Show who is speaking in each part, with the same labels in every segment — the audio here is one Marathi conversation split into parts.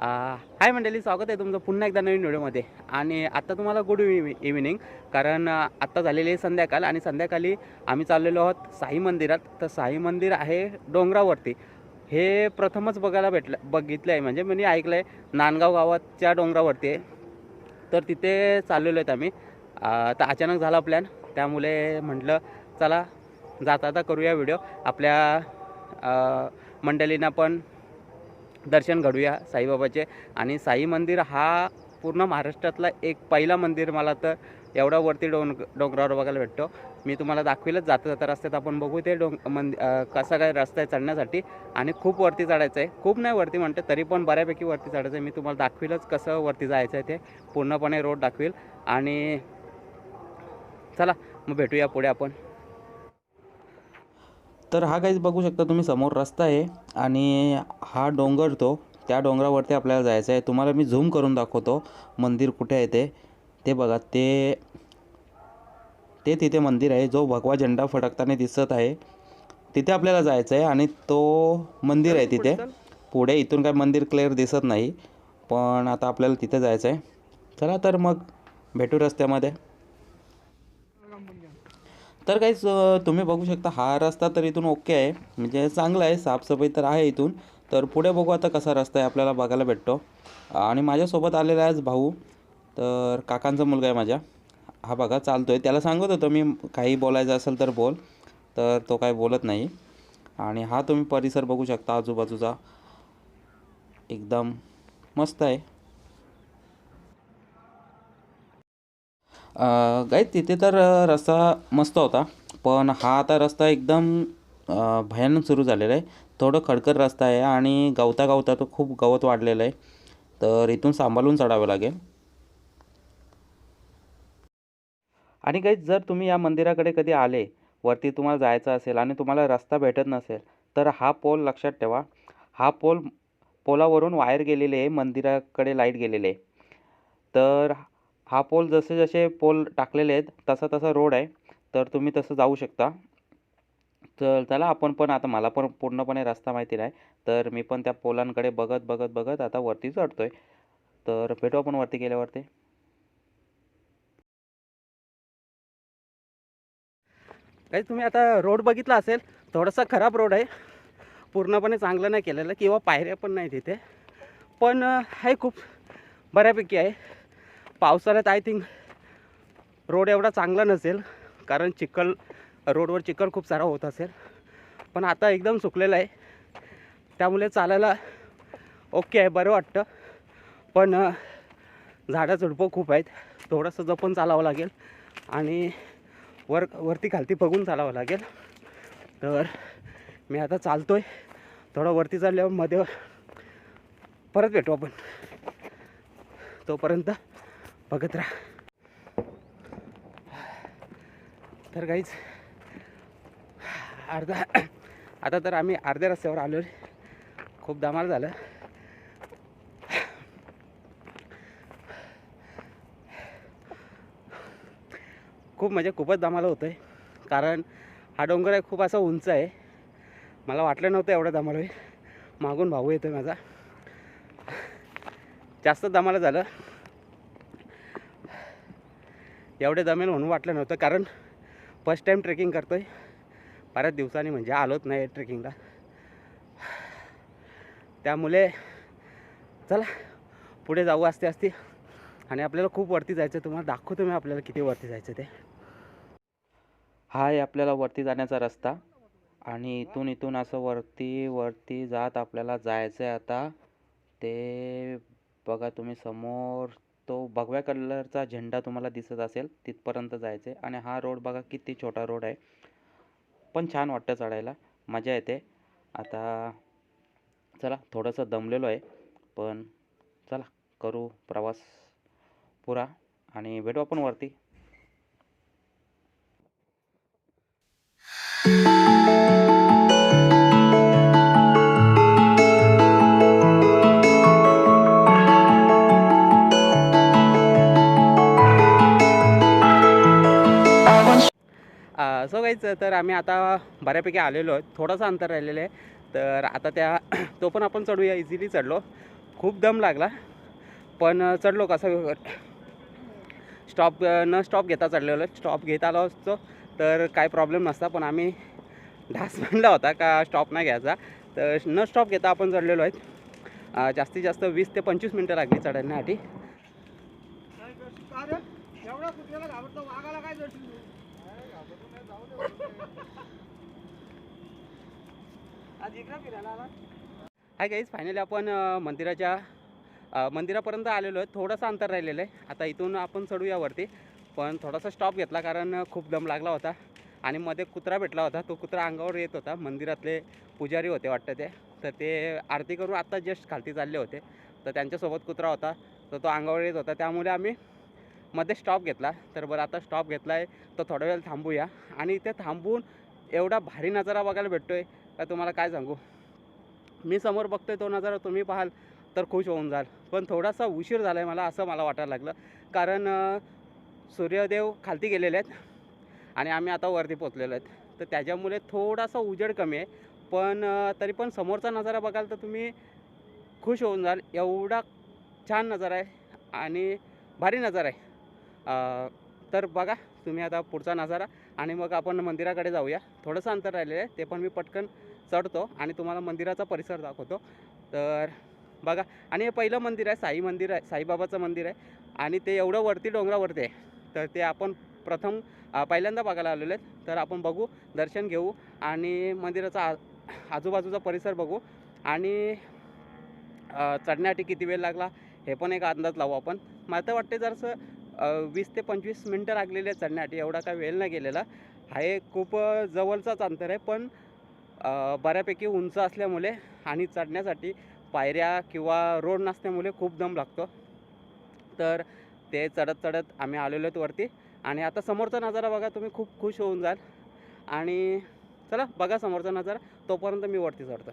Speaker 1: हाय मंडळी, स्वागत आहे तुमचं पुन्हा एकदा नवीन व्हिडिओमध्ये. आणि आत्ता तुम्हाला गुड इव्हिनिंग. कारण आत्ता झालेली आहे संध्याकाळ आणि संध्याकाळी आम्ही चाललेलो आहोत साई मंदिरात. तर साई मंदिर आहे डोंगरावरती. हे प्रथमच बघितलं आहे, म्हणजे मी ऐकलं आहे नांदगाव गावाच्या डोंगरावरती आहे. तर तिथे चाललेलो आहेत आम्ही. तर अचानक झाला प्लॅन, त्यामुळे म्हटलं चला जाता करूया व्हिडिओ. आपल्या मंडळींना पण दर्शन घडूया साईबाबाचे. आणि साई मंदिर हा पूर्ण महाराष्ट्रातला एक पहिला मंदिर मला तर एवढा वरती डोंगरावर बघायला भेटतो. मी तुम्हाला दाखवेलच जाता जाता रस्त्यात. आपण बघू ते कसा काय रस्ता आहे चढण्यासाठी. आणि खूप वरती चढायचं आहे, खूप नाही वरती म्हणते तरी पण बऱ्यापैकी वरती चढायचं आहे. मी तुम्हाला दाखवेलच कसं वरती जायचं आहे, ते पूर्णपणे रोड दाखवेल. आणि चला मग भेटूया पुढे आपण. तर हा काहीच बघू शकता तुम्ही, समोर रस्ता आहे आणि हा डोंगर, त्या डोंगरावरती आपल्याला जायचं आहे. तुम्हाला मी झूम करून दाखवतो मंदिर कुठे आहे ते बघा. ते तिथे मंदिर आहे, जो भगवा झेंडा फडकताना दिसत आहे, तिथे आपल्याला जायचं आहे. आणि तो मंदिर आहे तिथे पुढे. इथून काय मंदिर क्लिअर दिसत नाही, पण आता आपल्याला तिथे जायचं आहे. चला तर मग भेटू रस्त्यामध्ये. तर काहीच तुम्ही बघू शकता हा रस्ता तर इथून ओके आहे, म्हणजे चांगला आहे, साफसफाई तर आहे इथून. तर पुढे बघू आता कसा रस्ता आहे, आपल्याला बघायला भेटतो. आणि माझ्यासोबत आलेला आहे भाऊ, तर काकांचा मुलगा आहे माझ्या. हा बघा चालतो आहे. त्याला सांगत होतो मी काही बोलायचं असेल तर बोल, तर तो काही बोलत नाही. आणि हा तुम्ही परिसर बघू शकता आजूबाजूचा, एकदम मस्त आहे. गाईज तिथे तर रस्ता मस्त होता, पण हा आता रस्ता एकदम भयानक सुरू झालेला आहे. थोडं खडकर रस्ता आहे आणि गवता तो खूप गवत वाढलेलं आहे, तर इथून सांभाळून चढावं लागेल. आणि गाईज जर तुम्ही या मंदिराकडे कधी आले, वरती तुम्हाला जायचं असेल आणि तुम्हाला रस्ता भेटत नसेल, तर हा पोल लक्षात ठेवा. हा पोलावरून वायर गेलेले आहे, मंदिराकडे लाईट गेलेले आहे. तर हा पोल जसे जसे पोल टाकलेले आहेत तसा तसा रोड आहे, तर तुम्ही तसं जाऊ शकता. तर चला आपण पण, आता मला पण पूर्णपणे रस्ता माहिती नाही, तर मी पण त्या पोलांकडे बघत बघत बघत आता वरती चढतोय. तर भेटू आपण वरती गेल्यावरती. काही तुम्ही आता रोड बघितला असेल, थोडासा खराब रोड आहे, पूर्णपणे चांगलं नाही केलेलं, किंवा पायऱ्या पण नाही तिथे. पण आहे खूप बऱ्यापैकी आहे. पावसाळ्यात आय थिंक रोड एवढा चांगला नसेल, कारण रोडवर चिखल खूप सारा होत असेल. पण आता एकदम सुकलेला आहे, त्यामुळे चालायला ओके आहे, बरं वाटतं. पण झाडं झुडपं खूप आहेत, थोडंसं जपून चालावं लागेल आणि वरती खालती बघून चालावं लागेल. तर मी आता चालतोय, थोडं वरती चालल्यावर मध्ये परत भेटू आपण. तोपर्यंत बघत राहा. तर काहीच आता तर आम्ही अर्ध्या रस्त्यावर आलो आहे. खूप धमाल झालं. खूपच धमाल होतं आहे, कारण हा डोंगर आहे खूप असा उंच आहे. मला वाटलं नव्हतं एवढं धमाल होईल. मागून भाऊ येतो माझा, जास्त धमाल झालं. एवढे दमेल म्हणून वाटलं नव्हतं, कारण फर्स्ट टाईम ट्रेकिंग करतो आहे बऱ्याच दिवसांनी, म्हणजे आलोच नाही ट्रेकिंगला. त्यामुळे चला पुढे जाऊ आस्ते आस्ते. आणि आपल्याला खूप वरती जायचं आहे, तुम्हाला दाखवतो मी आपल्याला किती वरती जायचं ते. हा आहे आपल्याला वरती जाण्याचा रस्ता, आणि इथून असं वरती जात आपल्याला जायचं आहे. आता ते बघा तुम्ही समोर, तो भगव्या कलरचा झेंडा तुम्हाला दिसत असेल, तिथपर्यंत जायचं आहे. आणि हा रोड बघा किती छोटा रोड आहे, पण छान वाटतं चढायला, मजा येते. आता चला, थोडंसं दमलेलो आहे, पण चला करू प्रवास पुरा आणि भेटू आपण वरती. सो गाईज, तर आम्ही आता बऱ्यापैकी आलेलो आहे, थोडंसं अंतर राहिलेलं आहे. तर आता तो पण आपण चढूया, इझिली चढलो. खूप दम लागला, पण चढलो कसं स्टॉप घेता चढलेलो. स्टॉप घेत आलो असतो तर काय प्रॉब्लेम नसता, पण आम्ही ढास मांडला होता का स्टॉप नाही घ्यायचा, तर न स्टॉप घेता आपण चढलेलो आहेत. जास्तीत जास्त 20 ते 25 मिनटं लागली चढण्यासाठी. हाय गाईज, फायनली आपण मंदिरापर्यंत आलेलो आहे. थोडंसं अंतर राहिलेलं आहे. आता इथून आपण चढूया वरती, पण थोडासा स्टॉप घेतला कारण खूप दम लागला होता. आणि मध्ये कुत्रा भेटला होता, तो कुत्रा अंगावर येत होता. मंदिरातले पुजारी होते वाटतं ते, तर ते आरती करून आत्ता जस्ट खालती चालले होते, तर त्यांच्यासोबत कुत्रा होता, तर तो अंगावर येत होता. त्यामुळे आम्ही मध्ये स्टॉप घेतला. तर बरं, आता स्टॉप घेतला आहे तर थोडा वेळ थांबूया. आणि इथे थांबून एवढा भारी नजारा बघायला भेटतो आहे का तुम्हाला काय सांगू. मी समोर बघतोय तो नजारा तुम्ही पाहाल तर खुश होऊन जाल. पण थोडासा उशीर झाला आहे मला, असं मला वाटायला लागलं, कारण सूर्यदेव खालती गेलेले आहेत आणि आम्ही आता वरती पोचलेलो आहेत, तर त्याच्यामुळे थोडासा उजेड कमी आहे. पण तरी पण समोरचा नजारा बघाल तर तुम्ही खुश होऊन जाल. एवढा छान नजारा आहे आणि भारी नजारा आहे. तर बघा तुम्ही आता पुढचा नजारा, आणि मग आपण मंदिराकडे जाऊया. थोडंसं अंतर राहिलेलं आहे, ते पण मी पटकन चढतो आणि तुम्हाला मंदिराचा परिसर दाखवतो. तर बघा, आणि हे पहिलं मंदिर आहे, साई मंदिर आहे, साईबाबाचं मंदिर आहे, आणि ते एवढं वरती डोंगरावरती आहे. तर ते आपण पहिल्यांदा बघायला आलेलो आहेत. तर आपण बघू, दर्शन घेऊ आणि मंदिराचा आजूबाजूचा परिसर बघू, आणि चढण्यासाठी किती वेळ लागला हे पण एक अंदाज लावू आपण. मला तर वाटते जरासं 20 ते 25 मिनटं लागलेले आहेत चढण्यासाठी, एवढा काय वेळ नाही गेलेला आहे. खूप जवळचाच अंतर आहे, पण बऱ्यापैकी उंच असल्यामुळे आणि चढण्यासाठी पायऱ्या किंवा रोड नसल्यामुळे खूप दम लागतो. तर ते चढत आम्ही आलेलो आहेत वरती, आणि आता समोरचा नजारा बघा, तुम्ही खूप खुश होऊन जाल. आणि चला बघा समोरचा नजारा, तोपर्यंत मी वरती चढतो.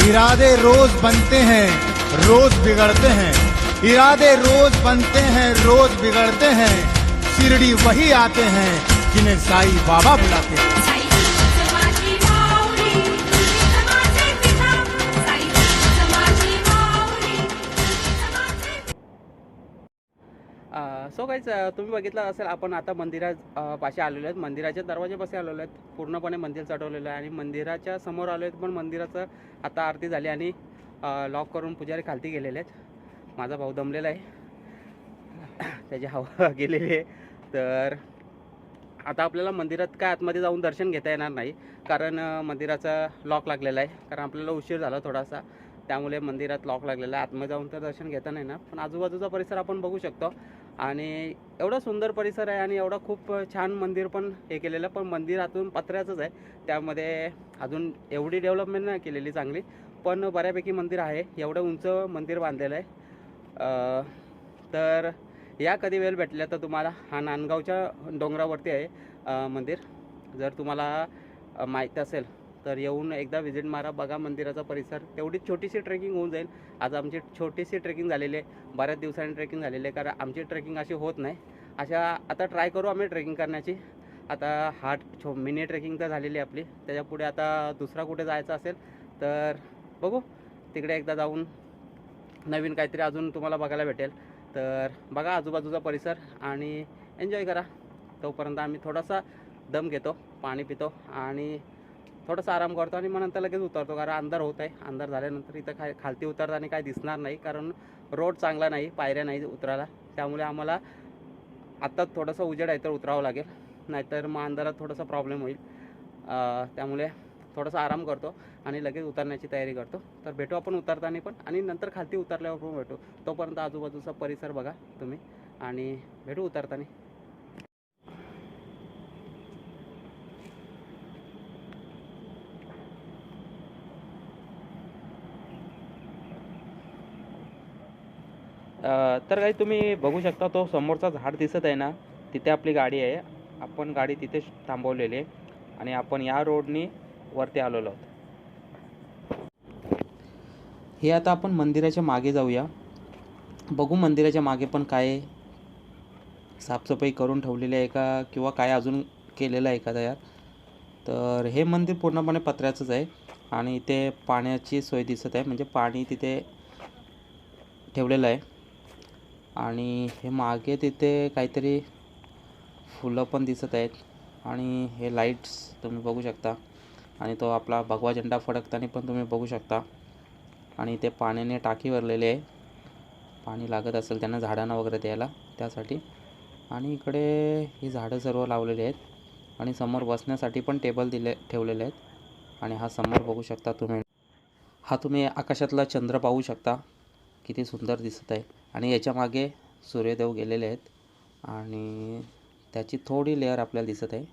Speaker 2: इरादे रोज बनते हैं रोज बिगड़ते हैं, इरादे रोज बनते हैं रोज बिगड़ते हैं, शिरडी वही आते हैं जिन्हें साईं बाबा बुलाते हैं.
Speaker 1: सो काहीच तुम्ही बघितलं असेल आपण आता मंदिरात पाशी आलेलो आहेत. मंदिराच्या दरवाजापाशी आलेलो आहेत. पूर्णपणे मंदिर चढवलेलं आहे आणि मंदिराच्या समोर आलो आहेत. पण मंदिराचं आता आरती झाली आणि लॉक करून पुजारी खालती गेलेले आहेत. माझा भाऊ दमलेला आहे, त्याची हवा गेलेली आहे. तर आता आपल्याला मंदिरात काय आतमध्ये जाऊन दर्शन घेता येणार नाही, कारण मंदिराचा लॉक लागलेला आहे. कारण आपल्याला उशीर झाला थोडासा, त्यामुळे मंदिरात लॉक लागलेला आहे. आतमध्ये जाऊन तर दर्शन घेता नाही ना. पण आजूबाजूचा परिसर आपण बघू शकतो आणि एवढा सुंदर परिसर आहे आणि एवढा खूप छान मंदिर पण हे केलेलं. पण मंदिर आतून पत्र्याचंच आहे, त्यामध्ये अजून एवढी डेव्हलपमेंट नाही केलेली चांगली, पण बऱ्यापैकी मंदिर आहे. एवढं उंच मंदिर बांधलेलं आहे. तर या कधी वेळ भेटल्या तर तुम्हाला हा नांदगावच्या डोंगरावरती आहे मंदिर. जर तुम्हाला माहीत असेल तर येऊन एकदा व्हिजिट मारा, बघा मंदिराचा परिसर. तेवढी छोटीशी ट्रेकिंग होऊन जाईल. आज आमची छोटीशी ट्रेकिंग झालेली आहे, बऱ्याच दिवसांनी ट्रेकिंग झालेली आहे, कारण आमची ट्रेकिंग अशी होत नाही. आता ट्राय करू आम्ही ट्रेकिंग करण्याची. आता मिनी ट्रेकिंग तर झालेली आहे आपली, त्याच्यापुढे आता दुसरा कुठे जायचं असेल तर बघू, तिकडे एकदा जाऊन नवीन काहीतरी अजून तुम्हाला बघायला भेटेल. तर बघा आजूबाजूचा परिसर आणि एन्जॉय करा. तोपर्यंत आम्ही थोडासा दम घेतो, पाणी पितो आणि थोडासा आराम करतो आणि मग नंतर लगेच उतरतो, कारण अंधार होत आहे. अंधार झाल्यानंतर इथं खालती उतरताना काय दिसणार नाही, कारण रोड चांगला नाही, पायऱ्या नाही उतरायला. त्यामुळे आम्हाला आत्ता थोडंसं उजेड आहे तर उतरावं लागेल, नाहीतर मग अंधारात थोडासा प्रॉब्लेम होईल. त्यामुळे थोडासा आराम करतो आणि लगेच उतरण्याची तयारी करतो. तर भेटू आपण उतरताना पण आणि नंतर खालती उतरल्यावर पण भेटू. तोपर्यंत आजूबाजूचा परिसर बघा तुम्ही आणि भेटू उतरताना. तर काही तुम्ही बघू शकता, तो समोरचा झाड दिसत आहे ना, तिथे आपली गाडी आहे. आपण गाडी तिथेच थांबवलेली आहे आणि आपण या रोडनी वरती आलेलो आहोत. हे आता आपण मंदिराच्या मागे जाऊया, बघू मंदिराच्या मागे पण काय साफसफाई करून ठेवलेली आहे का, किंवा काय अजून केलेलं आहे का तयार. तर हे मंदिर पूर्णपणे पत्र्याचंच आहे आणि इथे पाण्याची सोय दिसत आहे, म्हणजे पाणी तिथे ठेवलेलं आहे. आणि हे मागे तिथे काहीतरी फुलं पण दिसत आहेत आणि हे लाईट्स तुम्ही बघू शकता. आणि तो आपला भगवा झेंडा फडकताना पण तुम्ही बघू शकता. आणि ते पाण्याने टाकी भरलेली आहे, पाणी लागत असेल त्यांना झाडांना वगैरे द्यायला त्यासाठी. आणि इकडे ही झाडं सर्व लावलेली आहेत आणि समोर बसण्यासाठी पण टेबल ठेवलेले आहेत. आणि हा समोर बघू शकता तुम्ही आकाशातला चंद्र पाहू शकता, किती सुंदर दिसत आहे. आणि याच्या मागे सूर्यदेव गेलेले आहेत आणि त्याची थोडी लेअर आपल्याला दिसत आहे.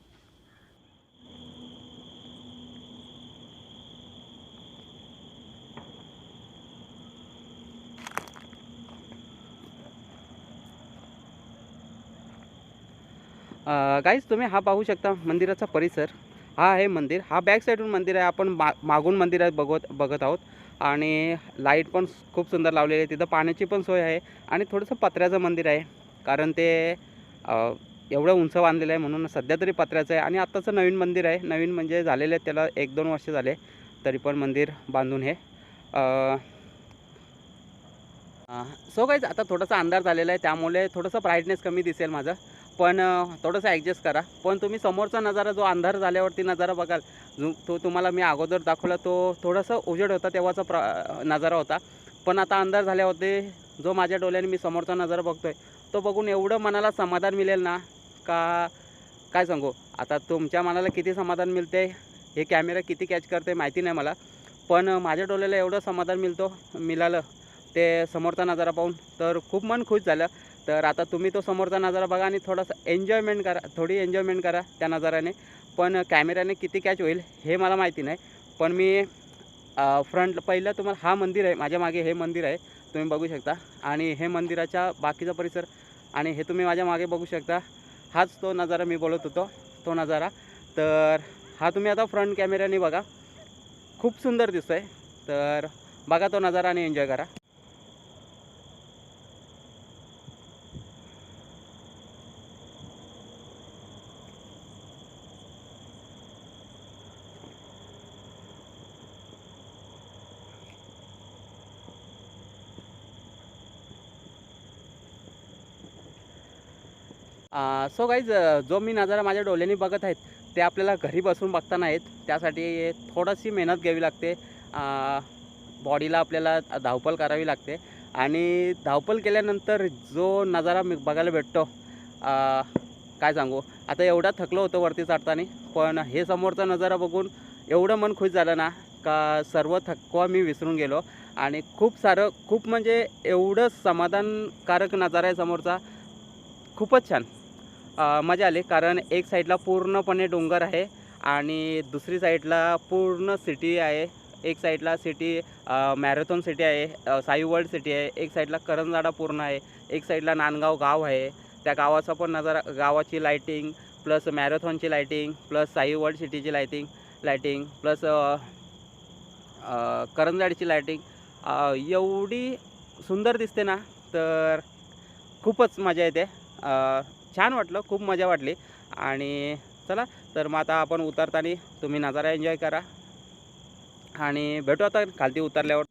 Speaker 1: गाईज तुम्ही हा पाहू शकता मंदिराचा परिसर. हा आहे मंदिर, हा बॅक साईडून मंदिर आहे. आपण मागून मंदिरात बघत आहोत आणि लाईट पण खूप सुंदर लावलेली आहे. तिथं पाण्याची पण सोय आहे आणि थोडंसं पत्र्याचं मंदिर आहे, कारण ते एवढं उंच बांधलेलं आहे म्हणून सध्या तरी पत्र्याचं आहे. आणि आत्ताचं नवीन मंदिर आहे, नवीन म्हणजे झालेलं आहे, त्याला 1-2 वर्ष झाले तरी पण मंदिर बांधून हे. सो गाईज आता थोडासा अंधार झालेला आहे, त्यामुळे थोडंसं ब्राईटनेस कमी दिसेल माझं, पण थोडंसं ॲडजस्ट करा. पण तुम्ही समोरचा नजारा, जो अंधार झाल्यावरती नजारा बघाल, तो तुम्हाला मी अगोदर दाखवला, तो थोडंसं उजेड होता तेव्हाचा नजारा होता. पण आता अंधार झाल्यावरती जो माझ्या डोळ्याने मी समोरचा नजारा बघतोय, तो बघून एवढं मनाला समाधान मिळेल ना, का काय सांगू. आता तुमच्या मनाला किती समाधान मिळते, हे कॅमेरा किती कॅच करते माहिती नाही मला, पण माझ्या डोळ्याला एवढं समाधान मिळालं ते समोरचा नजारा पाहून, तर खूप मन खुश झालं. तर आता तुम्ही तो समोरचा नजारा बघा आणि थोडासा थोडी एन्जॉयमेंट करा त्या नजाराने. पण कॅमेऱ्याने किती कॅच होईल हे मला माहिती नाही, पण मी फ्रंट पहिलं तुम्हाला हा मंदिर आहे, माझ्या मागे हे मंदिर आहे तुम्ही बघू शकता. आणि हे मंदिराच्या बाकीचा परिसर आणि हे तुम्ही माझ्या मागे बघू शकता, हाच तो नजारा मी बोलत होतो, तो नजारा. तर हा तुम्ही आता फ्रंट कॅमेऱ्याने बघा, खूप सुंदर दिसतो आहे. तर बघा तो नजारा आणि एन्जॉय करा. सो गाईज, जो मी नजारा माझ्या डोळ्यांनी बघत आहेत ते आपल्याला घरी बसून बघता नाहीत. त्यासाठी थोडीशी मेहनत घ्यावी लागते. बॉडीला आपल्याला धावपळ करावी लागते आणि धावपळ केल्यानंतर जो नजारा बघायला भेटतो, काय सांगू. आता एवढा थकलो होतो वरती चढताना, पण हे समोरचा नजारा बघून एवढं मन खुश झालं ना का सर्व थकवा मी विसरून गेलो. आणि खूप म्हणजे एवढं समाधानकारक नजारा आहे समोरचा. खूपच छान. मजा आली, कारण एक साईडला पूर्णपणे डोंगर आहे आणि दुसरी साईडला पूर्ण सिटी आहे. एक साईडला सिटी मॅरेथॉन सिटी आहे, साई वर्ल्ड सिटी आहे. एक साईडला करंजाडा पूर्ण आहे. एक साईडला नांदगाव गाव आहे. त्या गावाचा पण नजारा, गावाची लाईटिंग प्लस मॅरेथॉनची लाईटिंग प्लस साई वर्ल्ड सिटीची लाईटिंग प्लस करंजाडीची लाईटिंग एवढी सुंदर दिसते ना, तर खूपच मजा येते. छान वाटलं, खूप मजा वाटली. आणि चला तर मग आता आपण उतरताना तुम्ही नजारा एन्जॉय करा आणि भेटू आता खालती उतरल्यावर.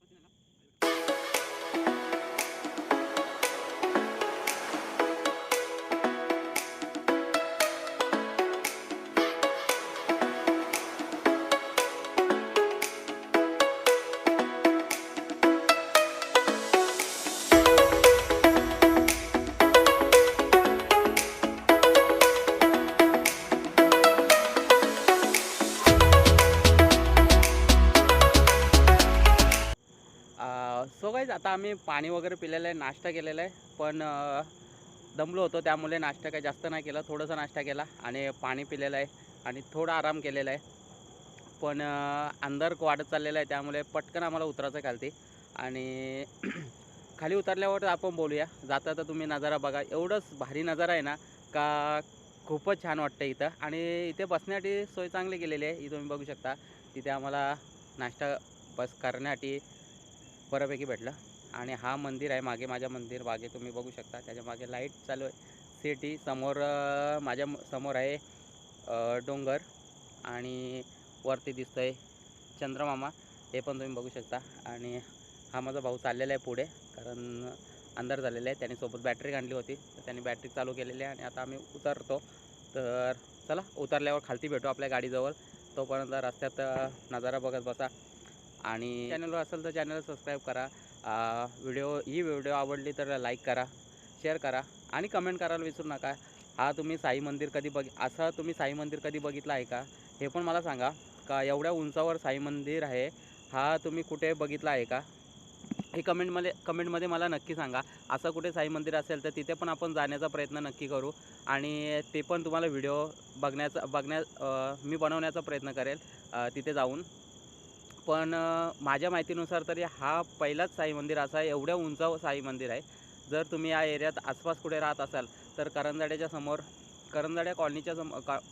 Speaker 1: सो गाईज, आता आम्ही पाणी वगैरे पिलेलं आहे, नाश्ता केलेला आहे. पण दमलो होतो त्यामुळे नाश्ता काही जास्त नाही केला. थोडासा नाश्ता केला आणि पाणी पिलेलं आहे आणि थोडा आराम केलेला आहे. पण अंधार वाढत चाललेला आहे त्यामुळे पटकन आम्हाला उतरायचं खालती. आणि खाली उतरल्यावर आपण बोलूया. जाता तर तुम्ही नजारा बघा. एवढंच भारी नजारा आहे ना का खूपच छान वाटतं इथं. आणि इथे बसण्यासाठी सोय चांगली केलेली आहे. इथं तुम्ही बघू शकता. तिथे आम्हाला नाश्ता करण्यासाठी बऱ्यापैकी भेटलं. आणि हा मंदिर आहे मागे, माझ्या मंदिर मागे तुम्ही बघू शकता. त्याच्या मागे लाईट चालू आहे. सिटी समोर, माझ्या समोर आहे डोंगर आणि वरती दिसतंय चंद्रमामा, हे पण तुम्ही बघू शकता. आणि हा माझा भाऊ चाललेला आहे पुढे, कारण अंधार झालेला आहे. त्याने सोबत बॅटरी आणली होती, तर त्याने बॅटरी चालू केलेली आहे. आणि आता आम्ही उतरतो. तर चला, उतरल्यावर खालती भेटू आपल्या गाडीजवळ. तोपर्यंत रस्त्यात नजारा बघत बसा. आणि चॅनलवर असेल तर चॅनल सबस्क्राईब करा. ही व्हिडिओ आवडली तर लाईक करा, शेअर करा आणि कमेंट करायला विसरू नका. तुम्ही साई मंदिर कधी बघितलं आहे का, हे पण मला सांगा. का एवढ्या उंचावर साई मंदिर आहे, हा तुम्ही कुठे बघितला आहे का, हे कमेंटमध्ये मला नक्की सांगा. असं कुठे साई मंदिर असेल तर तिथे पण आपण जाण्याचा प्रयत्न नक्की करू. आणि ते पण तुम्हाला व्हिडिओ मी बनवण्याचा प्रयत्न करेल तिथे जाऊन. पण माझ्या माहितीनुसार तरी हा पहिलाच साई मंदिर असा आहे, एवढ्या उंचावर साई मंदिर आहे. जर तुम्ही या एरियात आसपास कुठे राहत असाल तर करंजाड्या कॉलनीच्या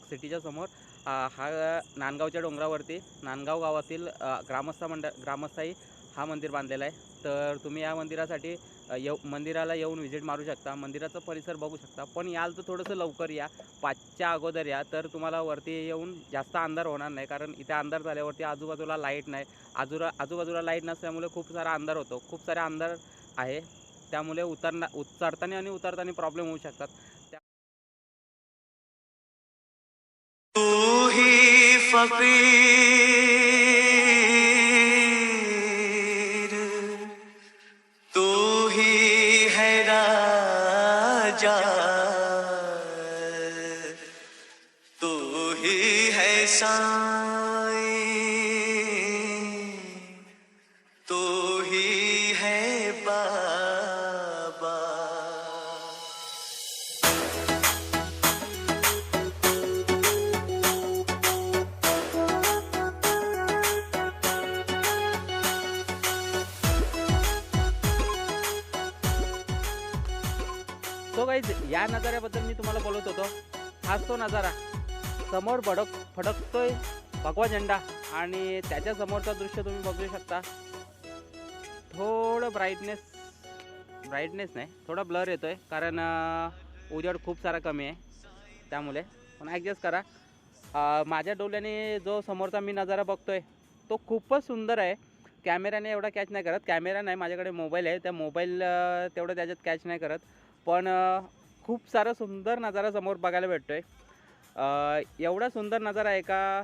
Speaker 1: सिटीच्या समोर हा नांदगावच्या डोंगरावरती नांदगाव गावातील ग्रामस्थाई हा मंदिर बांधलेला आहे. तर तुम्ही या मंदिरासाठी मंदिराला येऊन व्हिजिट मारू शकता. मंदिराचा परिसर बघू शकता. पण याल तर थोडंसं लवकर या, 5च्या अगोदर या, तर तुम्हाला वरती येऊन जास्त अंधार होणार नाही. कारण इथे अंधार झाल्यावरती आजूबाजूला लाईट नाही. आजूबाजूला लाईट नसल्यामुळे खूप सारा अंधार होतो. खूप सारे अंधार आहे, त्यामुळे चढताना आणि उतरताना प्रॉब्लेम होऊ शकतात.
Speaker 3: तू ही फकीर, तू ही है राजा, तू ही है साईं, तू ही है बाबा.
Speaker 1: सो गाईज, या नजाऱ्याबद्दल मी तुम्हाला बोलत होतो. हाच तो नजारा. समोर फडकतोय भगवा झेंडा आणि त्याच्या समोरचं दृश्य तुम्ही बघू शकता. थोडं ब्राईटनेस नाही, थोडा ब्लर येतोय, कारण उजेड खूप सारा कमी आहे त्यामुळे. पण ॲडजस्ट करा. माझ्या डोळ्याने जो समोरचा मी नजारा बघतोय तो खूपच सुंदर आहे. कॅमेऱ्याने एवढा कॅच नाही करत. कॅमेरा नाही, माझ्याकडे मोबाईल आहे. त्या मोबाईल तेवढं त्याच्यात कॅच नाही करत. पण खूप सारा सुंदर नजारा समोर बघायला भेटतोय. एवढा सुंदर नजारा आहे का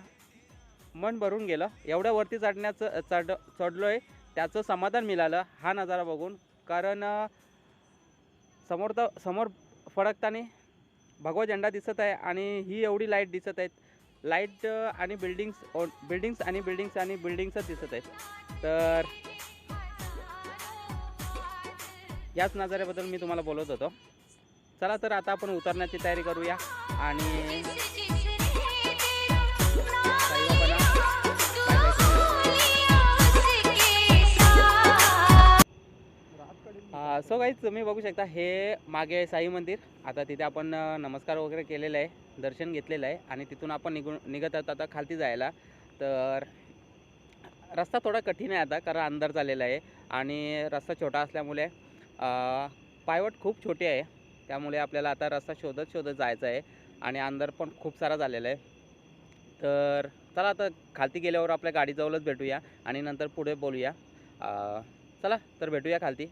Speaker 1: मन भरून गेलं. एवढ्या वरती चढलोय त्याचं समाधान मिळालं हा नजारा बघून. कारण समोर फडकताना भगवा झेंडा दिसत आहे आणि ही एवढी लाईट दिसत आहेत. लाईट आणि बिल्डिंग्स दिसत आहेत. तर याच नजाऱ्याबद्दल मी तुम्हाला बोलत होतो. चला तर आता आपण उतरण्याची तयारी करूया आणि सो गाईज तुम्ही बघू शकता हे मागे साई मंदिर. आता तिथे आपण नमस्कार वगैरे केलेला आहे, दर्शन घेतलेलं आहे आणि तिथून आपण निघत आहोत आता खालती जायला. तर रस्ता थोडा कठीण आहे आता कारण अंधार झालेला आहे आणि रस्ता छोटा असल्यामुळे पायवाट खूप छोटी आहे. त्यामुळे आपल्याला आता रस्ता शोधत जायचा आहे आणि अंधार पण खूप सारा झालेला आहे. तर चला आता खालती गेल्यावर आपल्या गाडीजवळच भेटूया आणि नंतर पुढे बोलूया. चला तर भेटूया खालती.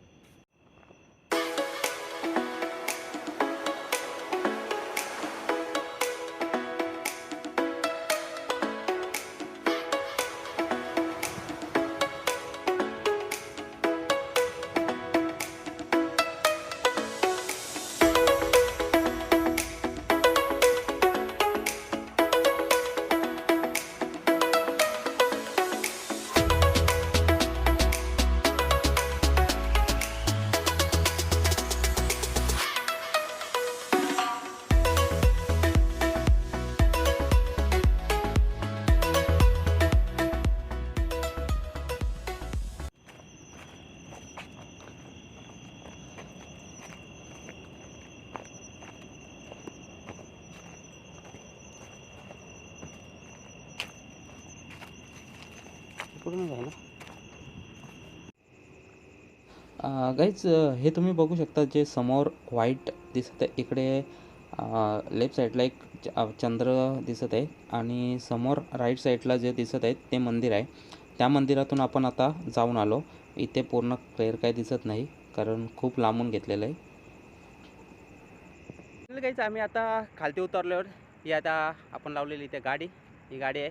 Speaker 1: गाईज हे तुम्ही बघू शकता जे समोर व्हाईट दिसत आहे. इकडे लेफ्ट साईडला एक चंद्र दिसत आहे आणि समोर राईट साईडला जे दिसत आहे ते मंदिर आहे. त्या मंदिरातून आपण आता जाऊन आलो. इथे पूर्ण क्लिअर काय दिसत नाही कारण खूप लांबून घेतलेलं आहे. गाईज आम्ही आता खालती उतरल्यावर ही आता आपण लावलेली इथे ही गाडी आहे.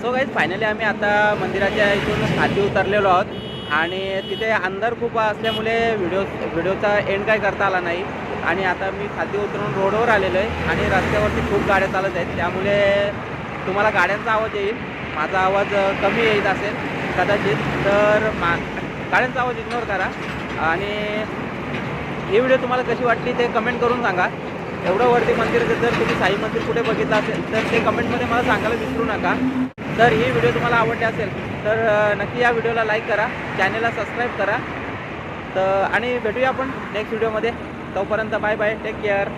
Speaker 1: सो गाईज फायनली आम्ही आता मंदिराच्या इथून खाली उतरलेलो आहोत आणि तिथे अंधार खूप असल्यामुळे व्हिडिओचा एंड काय करता आला नाही. आणि आता मी खाली उतरून रोडवर आलेलो आहे आणि रस्त्यावरती खूप गाड्या चालत आहेत. त्यामुळे तुम्हाला गाड्यांचा आवाज येईल, माझा आवाज कमी येत असेल कदाचित. तर गाड्यांचा आवाज इग्नोर करा. आणि ही व्हिडिओ तुम्हाला कशी वाटली ते कमेंट करून सांगा. एवढं वरती मंदिर जर तुम्ही साई मंदिर कुठे बघितलं असेल तर ते कमेंटमध्ये मला सांगायला विसरू नका. तर ही व्हिडिओ तुम्हाला आवडली असेल तर नक्की या व्हिडिओला लाईक करा, चॅनलला सबस्क्राईब करा. तर आणि भेटूया आपण नेक्स्ट व्हिडिओमध्ये. तोपर्यंत बाय बाय, टेक केअर.